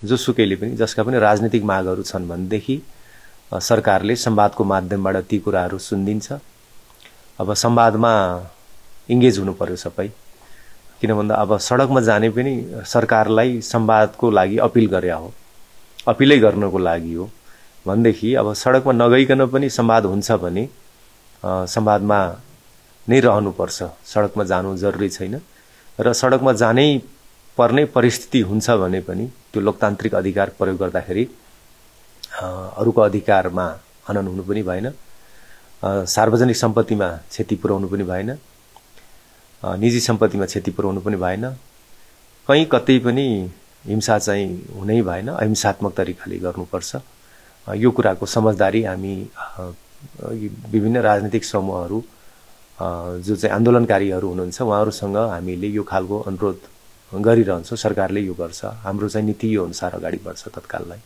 जोसुकैले पनि जसका पनि राजनीतिक मागहरू छन् भनेदेखि सरकारले संवादको माध्यमबाट ती कुराहरू सुनिदिन्छ। अब संवादमा इङ्गेज हुनु पर्यो सबै, किन भन्दा अब सडकमा जाने पनि सरकारलाई संवादको लागि अपिल गरे हो, अपिलै गर्नको लागि हो भनेदेखि अब सडकमा नगइकन पनि संवाद हुन्छ भने संवादमा नै रहनुपर्छ, सडकमा जानु जरुरी छैन। र सडकमा जानै पर्ने परिस्थिति हुन्छ भने पनि त्यो लोकतान्त्रिक अधिकार प्रयोग गर्दाखेरि अरूको अधिकारमा हनन हुनु पनि भएन, सार्वजनिक सम्पत्तिमा क्षति पुर्याउनु पनि भएन, निजी सम्पत्तिमा क्षति पुर्याउनु पनि भएन, कहीँ कतै पनि हिंसा चाहिँ हुनै भएन, अहिंसात्मक तरिकाले गर्नुपर्छ। यो कुराको समझदारी हामी विभिन्न राजनीतिक समूहहरू जो चाहिँ आन्दोलनकारीहरू हुनुहुन्छ उहाँहरूसँग हामीले यो खालको अनुरोध गरिरहन्छौँ। सरकारले यो गर्छ, हाम्रो चाहिँ नीति यो अनुसार अगाडि बढ्छ तत्काललाई।